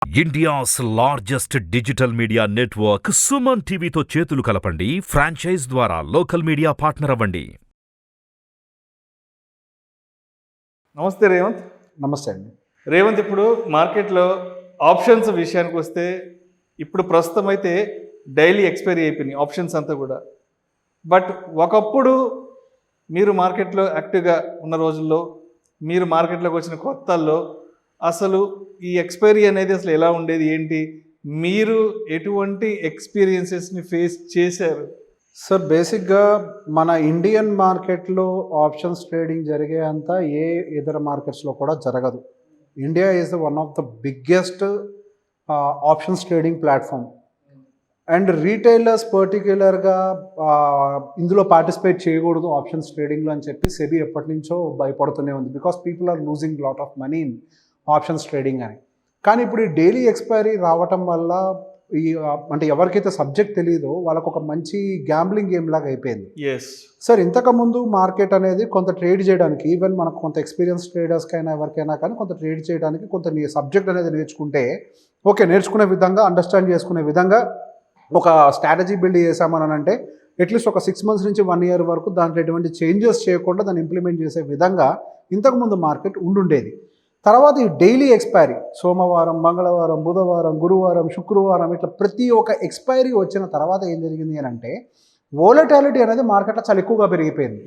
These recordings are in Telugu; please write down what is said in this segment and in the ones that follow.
India's largest digital media network Suman టీవీతో చేతులు కలపండి. ఫ్రాంచైజ్ ద్వారా లోకల్ మీడియా పార్ట్నర్ అవ్వండి. నమస్తే రేవంత్. నమస్తే అండి. రేవంత్, ఇప్పుడు మార్కెట్లో ఆప్షన్స్ విషయానికి వస్తే ఇప్పుడు ప్రస్తుతం అయితే డైలీ ఎక్స్పైరీ అయిపోయినాయి ఆప్షన్స్ అంతా కూడా. బట్ ఒకప్పుడు మీరు మార్కెట్లో యాక్టివ్గా ఉన్న రోజుల్లో, మీరు మార్కెట్లోకి వచ్చిన కొత్తల్లో అసలు ఈ ఎక్స్పైరీ అనేది అసలు ఎలా ఉండేది, ఏంటి, మీరు ఎటువంటి ఎక్స్పీరియన్సెస్ని ఫేస్ చేశారు? సార్, బేసిక్గా మన ఇండియన్ మార్కెట్లో ఆప్షన్స్ ట్రేడింగ్ జరిగే అంత ఏ ఇతర మార్కెట్స్లో కూడా జరగదు. India is one of the biggest options trading platform. And retailers పర్టిక్యులర్గా ఇందులో పార్టిసిపేట్ చేయకూడదు ఆప్షన్స్ ట్రేడింగ్లో అని చెప్పి సెబీ ఎప్పటి నుంచో భయపడుతూనే ఉంది. Because people are losing lot of money in options trading అని. కానీ ఇప్పుడు ఈ డైలీ ఎక్స్పైరీ రావటం వల్ల ఈ అంటే ఎవరికైతే సబ్జెక్ట్ తెలియదో వాళ్ళకు ఒక మంచి గ్యాంబ్లింగ్ గేమ్ లాగా అయిపోయింది. సార్, ఇంతకుముందు మార్కెట్ అనేది కొంత ట్రేడ్ చేయడానికి, ఈవెన్ మనకు కొంత ఎక్స్పీరియన్స్ ట్రేడర్స్కైనా ఎవరికైనా కానీ కొంత ట్రేడ్ చేయడానికి కొంత సబ్జెక్ట్ అనేది నేర్చుకుంటే, ఓకే, నేర్చుకునే విధంగా, అండర్స్టాండ్ చేసుకునే విధంగా ఒక స్ట్రాటజీ బిల్డ్ చేసామని అంటే అట్లీస్ట్ ఒక 6 months నుంచి 1 year వరకు దాంట్లో ఎటువంటి చేంజెస్ చేయకుండా దాన్ని ఇంప్లిమెంట్ చేసే విధంగా ఇంతకుముందు మార్కెట్ ఉండుండేది. తర్వాత ఈ డైలీ ఎక్స్పైరీ, సోమవారం, మంగళవారం, బుధవారం, గురువారం, శుక్రవారం, ఇట్లా ప్రతి ఒక్క ఎక్స్పైరీ వచ్చిన తర్వాత ఏం జరిగింది అని అంటే వోలటాలిటీ అనేది మార్కెట్లో చాలా ఎక్కువగా పెరిగిపోయింది.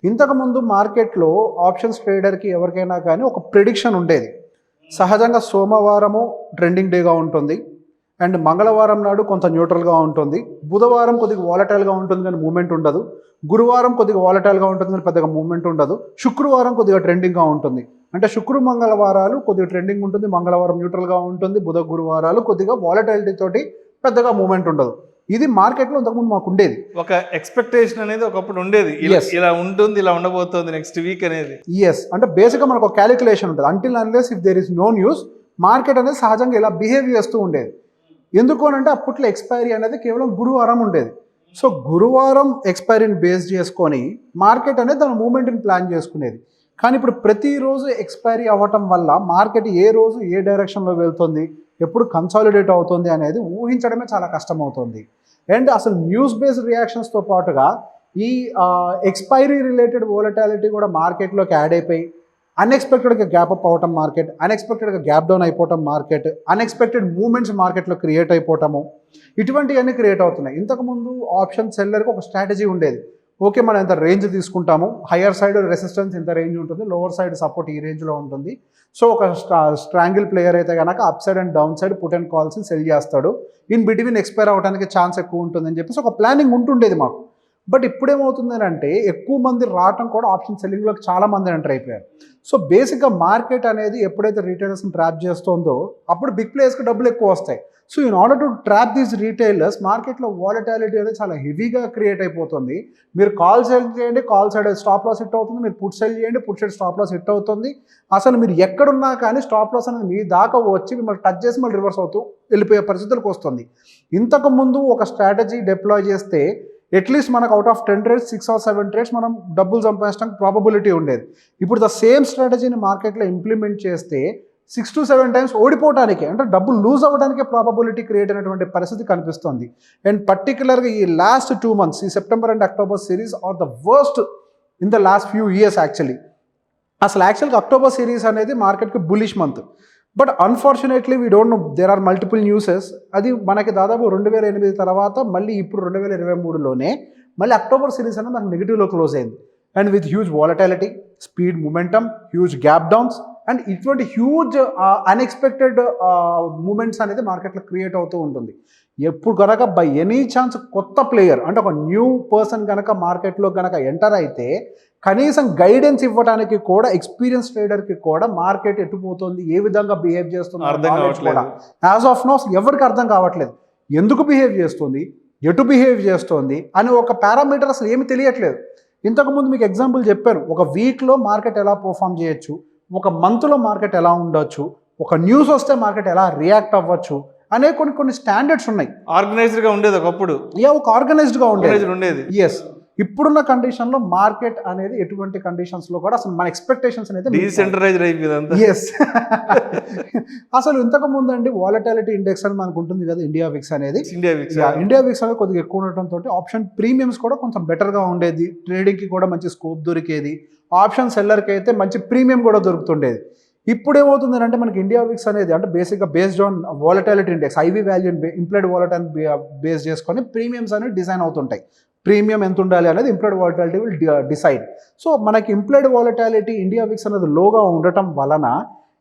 ఇంతకుముందు మార్కెట్లో ఆప్షన్స్ ట్రేడర్కి ఎవరికైనా కానీ ఒక ప్రిడిక్షన్ ఉండేది. సహజంగా సోమవారము ట్రెండింగ్ డేగా ఉంటుంది, అండ్ మంగళవారం నాడు కొంత న్యూట్రల్గా ఉంటుంది, బుధవారం కొద్దిగా వాలటైల్గా ఉంటుంది కానీ మూమెంట్ ఉండదు, గురువారం కొద్దిగా వాలటైల్గా ఉంటుంది కానీ పెద్దగా మూమెంట్ ఉండదు, శుక్రవారం కొద్దిగా ట్రెండింగ్గా ఉంటుంది. అంటే మంగళవారాలు కొద్దిగా ట్రెండింగ్ ఉంటుంది, మంగళవారం న్యూట్రల్గా ఉంటుంది, గురువారాలు కొద్దిగా వాలటైలిటీ తోటి పెద్దగా మూమెంట్ ఉండదు. ఇది మార్కెట్లో ఇంతకుముందు మాకు ఉండేది. ఒక ఎక్స్పెక్టేషన్ అనేది ఒకప్పుడు ఉండేది, ఇలా ఉంటుంది, ఇలా ఉండబోతుంది నెక్స్ట్ వీక్ అనేది. అంటే బేసిక్గా మనకు ఒక క్యాలిక్యులేషన్ ఉంటుంది. Until unless if there is no news, market అనేది సహజంగా ఇలా బిహేవ్ చేస్తూ ఉండేది. ఎందుకు అని అంటే అప్పట్లో ఎక్స్పైరీ అనేది కేవలం గురువారం ఉండేది. సో గురువారం ఎక్స్పైరీని బేస్ చేసుకొని మార్కెట్ అనేది దాని మూమెంట్ని ప్లాన్ చేసుకునేది. కానీ ఇప్పుడు ప్రతిరోజు ఎక్స్పైరీ అవ్వటం వల్ల మార్కెట్ ఏ రోజు ఏ డైరెక్షన్లో వెళ్తుంది, ఎప్పుడు కన్సాలిడేట్ అవుతుంది అనేది ఊహించడమే చాలా కష్టమవుతుంది. అండ్ అసలు న్యూస్ బేస్డ్ రియాక్షన్స్తో పాటుగా ఈ ఎక్స్పైరీ రిలేటెడ్ వోలటాలిటీ కూడా మార్కెట్లోకి యాడ్ అయిపోయి అన్ఎక్స్పెక్టెడ్గా గ్యాప్ అప్ అవ్వటం మార్కెట్, అన్ఎక్స్పెక్టెడ్గా గ్యాప్ డౌన్ అయిపోవటం మార్కెట్, అన్ఎక్స్పెక్టెడ్ మూమెంట్స్ మార్కెట్లో క్రియేట్ అయిపోవటము, ఇటువంటివన్నీ క్రియేట్ అవుతున్నాయి. ఇంతకుముందు ఆప్షన్ సెల్లర్కి ఒక స్ట్రాటజీ ఉండేది. ఓకే, మనం ఇంత రేంజ్ తీసుకుంటాము, హయ్యర్ సైడ్ రెసిస్టెన్స్ ఇంత రేంజ్ ఉంటుంది, లోవర్ సైడ్ సపోర్ట్ ఈ రేంజ్లో ఉంటుంది. సో ఒక స్ట్రాంగిల్ ప్లేయర్ అయితే కనుక up side and down side put and కాల్స్ని సెల్ చేస్తాడు, ఇన్ బిట్వీన్ ఎక్స్పైర్ అవ్వడానికి ఛాన్స్ ఎక్కువ ఉంటుందని చెప్పేసి ఒక ప్లానింగ్ ఉంటుండేది మాకు. బట్ ఇప్పుడేమవుతుంది అంటే ఎక్కువ మంది రావటం కూడా ఆప్షన్ సెల్లింగ్లోకి చాలా మంది ఎంటర్ అయిపోయారు. సో బేసిక్గా మార్కెట్ అనేది ఎప్పుడైతే రీటైలర్స్ని ట్రాప్ చేస్తుందో అప్పుడు బిగ్ ప్లేయర్స్కి డబ్బులు ఎక్కువ వస్తాయి. So in order to trap these retailers, మార్కెట్లో వాలటాలిటీ అనేది చాలా హెవీగా క్రియేట్ అయిపోతుంది. మీరు కాల్ సెల్ చేయండి, call side stop loss hit అవుతుంది, మీరు పుట్ సెల్ చేయండి, put side stop loss hit అవుతుంది. అసలు మీరు ఎక్కడున్నా కానీ స్టాప్ లాస్ అనేది మీ దాకా వచ్చి మిమ్మల్ని టచ్ చేసి మళ్ళీ రివర్స్ అవుతూ వెళ్ళిపోయే పరిస్థితులకు వస్తుంది. ఇంతకుముందు ఒక స్ట్రాటజీ డిప్లాయ్ చేస్తే అట్లీస్ట్ మనకు out of 10 trades 6 or 7 trades మనం డబ్బులు సంపాదించడానికి ప్రాబబిలిటీ ఉండేది. ఇప్పుడు ద సేమ్ స్ట్రాటజీని మార్కెట్లో ఇంప్లిమెంట్ చేస్తే 6 to 7 times ఓడిపోవడానికి, అంటే డబ్బులు లూజ్ అవ్వడానికే ప్రాబబిలిటీ క్రియేట్ అయినటువంటి పరిస్థితి కనిపిస్తుంది. అండ్ పర్టికులర్గా ఈ లాస్ట్ 2 months, ఈ September and October series are the worst in the last few years actually. అసలు యాక్చువల్గా అక్టోబర్ సిరీస్ అనేది మార్కెట్కి bullish month. But unfortunately we don't know, there are multiple newses. అది మనకి దాదాపు 2008 తర్వాత మళ్ళీ ఇప్పుడు 2023లోనే మళ్ళీ అక్టోబర్ సిరీస్ అనేది మనకు నెగిటివ్లో క్లోజ్ అయింది. And with huge volatility, speed momentum, huge gap downs, and ఇటువంటి హ్యూజ్ అన్ఎక్స్పెక్టెడ్ మూమెంట్స్ అనేది మార్కెట్లో క్రియేట్ అవుతూ ఉంటుంది. ఎప్పుడు కనుక బై ఎనీ ఛాన్స్ కొత్త ప్లేయర్ అంటే ఒక న్యూ పర్సన్ కనుక మార్కెట్లో కనుక ఎంటర్ అయితే కనీసం గైడెన్స్ ఇవ్వడానికి కూడా ఎక్స్పీరియన్స్ ట్రేడర్కి కూడా మార్కెట్ ఎట్టుపోతుంది, ఏ విధంగా బిహేవ్ చేస్తుంది కూడా యాజ్ ఆఫ్ నో ఎవరికి అర్థం కావట్లేదు. ఎందుకు బిహేవ్ చేస్తుంది, ఎటు బిహేవ్ చేస్తుంది అని ఒక పారామీటర్ అసలు ఏమి తెలియట్లేదు. ఇంతకుముందు మీకు ఎగ్జాంపుల్ చెప్పాను, ఒక వీక్లో మార్కెట్ ఎలా పర్ఫామ్ చేయొచ్చు, ఒక మంత్లో మార్కెట్ ఎలా ఉండొచ్చు, ఒక న్యూస్ వస్తే మార్కెట్ ఎలా రియాక్ట్ అవ్వచ్చు అనే కొన్ని స్టాండర్డ్స్ ఉన్నాయి. ఆర్గనైజ్డ్గా ఉండేది ఒకప్పుడు, ఒక ఆర్గనైజ్డ్గా ఉండేది. ఉండేది ఎస్. ఇప్పుడున్న కండిషన్లో మార్కెట్ అనేది ఎటువంటి కండిషన్స్లో కూడా అసలు మన ఎక్స్పెక్టేషన్స్ అనేది డీసెంట్రలైజ్డ్ అయిపోయింది. ఎస్ అసలు ఇంతకు ముందు అండి వాలటాలిటీ ఇండెక్స్ అని మనకు ఉంటుంది కదా, ఇండియా విక్స్ అనేది. ఇండియా విక్స్ అనేది కొద్దిగా ఎక్కువ ఉండటంతో ఆప్షన్ ప్రీమియమ్స్ కూడా కొంచెం బెటర్గా ఉండేది, ట్రేడింగ్కి కూడా మంచి స్కోప్ దొరికేది, ఆప్షన్ సెల్లర్కి అయితే మంచి ప్రీమియం కూడా దొరుకుతుండేది. ఇప్పుడు ఏమవుతుంది అంటే మనకి ఇండియా విక్స్ అనేది అంటే బేసిక్గా based on volatility index, IV value implied volatility base చేసుకొని ప్రీమియమ్స్ అనేవి డిజైన్ అవుతుంటాయి. ప్రీమియం ఎంత ఉండాలి అనేది implied volatility will decide. So మనకి ఇంప్లాయిడ్ వాలటాలిటీ ఇండియా విక్స్ అనేది లోగా ఉండటం వలన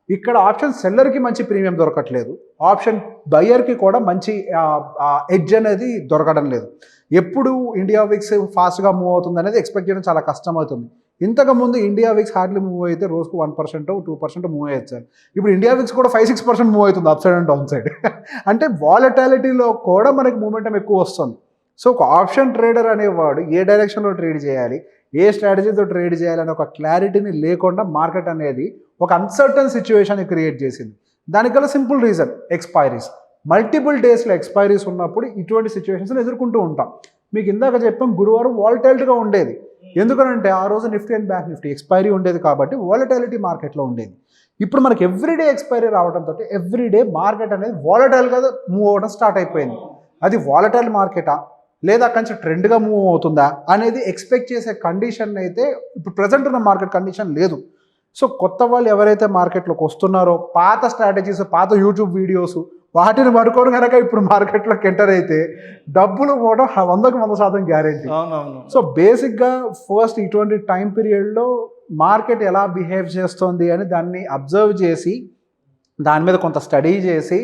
ఇక్కడ ఆప్షన్ సెల్లర్కి మంచి ప్రీమియం దొరకట్లేదు, ఆప్షన్ బయ్యర్కి కూడా మంచి ఎడ్జ్ అనేది దొరకడం లేదు. ఎప్పుడు ఇండియా విక్స్ ఫాస్ట్గా మూవ్ అవుతుంది అనేది ఎక్స్పెక్ట్ చేయడం చాలా కష్టం అవుతుంది. ఇంతకుముందు ఇండియా విక్స్ హార్డ్లీ మూవ్ అయితే రోజుకు 1% 2% మూవ్ అయ్యేది. ఇప్పుడు ఇండియా విక్స్ కూడా 5-6% మూవ్ అవుతుంది up side and down side. అంటే వాలటాలిటీలో కూడా మనకి మూమెంటం ఎక్కువ వస్తుంది. సో ఒక ఆప్షన్ ట్రేడర్ అనేవాడు ఏ డైరెక్షన్లో ట్రేడ్ చేయాలి, ఏ స్ట్రాటజీతో ట్రేడ్ చేయాలని ఒక క్లారిటీని లేకుండా మార్కెట్ అనేది ఒక అన్సర్టన్ సిచ్యువేషన్ క్రియేట్ చేసింది. దానికల్లా సింపుల్ రీజన్ ఎక్స్పైరీస్. మల్టిపుల్ డేస్లో ఎక్స్పైరీస్ ఉన్నప్పుడు ఇటువంటి సిచ్యువేషన్స్ని ఎదుర్కొంటూ ఉంటాం. మీకు ఇందాక చెప్పాం గురువారం వాలటాలిటీగా ఉండేది, ఎందుకనంటే ఆ రోజు Nifty and bank Nifty expiry ఉండేది కాబట్టి వాలటాలిటీ మార్కెట్లో ఉండేది. ఇప్పుడు మనకి ఎవ్రీడే ఎక్స్పైరీ రావడంతో ఎవ్రీడే మార్కెట్ అనేది వాలటైల్గా మూవ్ అవ్వడం స్టార్ట్ అయిపోయింది. అది వాలటైల్ మార్కెటా లేదా కొంచెం ట్రెండ్గా మూవ్ అవుతుందా అనేది ఎక్స్పెక్ట్ చేసే కండిషన్ అయితే ఇప్పుడు ప్రజెంట్ ఉన్న మార్కెట్ కండిషన్ లేదు. సో కొత్త వాళ్ళు ఎవరైతే మార్కెట్లోకి వస్తున్నారో పాత స్ట్రాటజీస్, పాత యూట్యూబ్ వీడియోస్ వాటిని పడుకోవడం కనుక ఇప్పుడు మార్కెట్లోకి ఎంటర్ అయితే డబ్బులు పోవడం 100% గ్యారెంటీ. సో బేసిక్గా ఫస్ట్ ఇటువంటి టైం పీరియడ్లో మార్కెట్ ఎలా బిహేవ్ చేస్తుంది అని దాన్ని అబ్జర్వ్ చేసి దాని మీద కొంత స్టడీ చేసి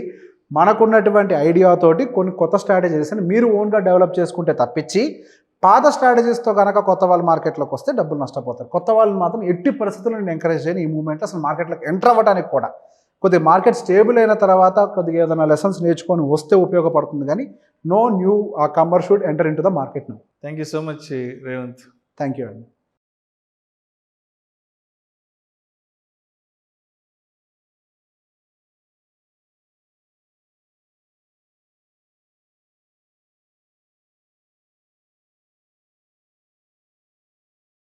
మనకున్నటువంటి ఐడియాతోటి కొన్ని కొత్త స్ట్రాటజీస్ని మీరు ఓన్గా డెవలప్ చేసుకుంటే తప్పించి పాత స్ట్రాటజీస్తో కనుక కొత్త వాళ్ళు మార్కెట్లోకి వస్తే డబ్బులు నష్టపోతారు. కొత్త వాళ్ళని మాత్రం ఎట్టి పరిస్థితుల్లో నేను ఎంకరేజ్ చేయను ఈ మూమెంట్లో అసలు మార్కెట్లోకి ఎంటర్ అవ్వడానికి కూడా. కొద్దిగా మార్కెట్ స్టేబుల్ అయిన తర్వాత కొద్దిగా ఏదైనా లెసన్స్ నేర్చుకొని వస్తే ఉపయోగపడుతుంది, కానీ no newcomer should enter into the market now. Thank you so much Revanth. Thank you అండి.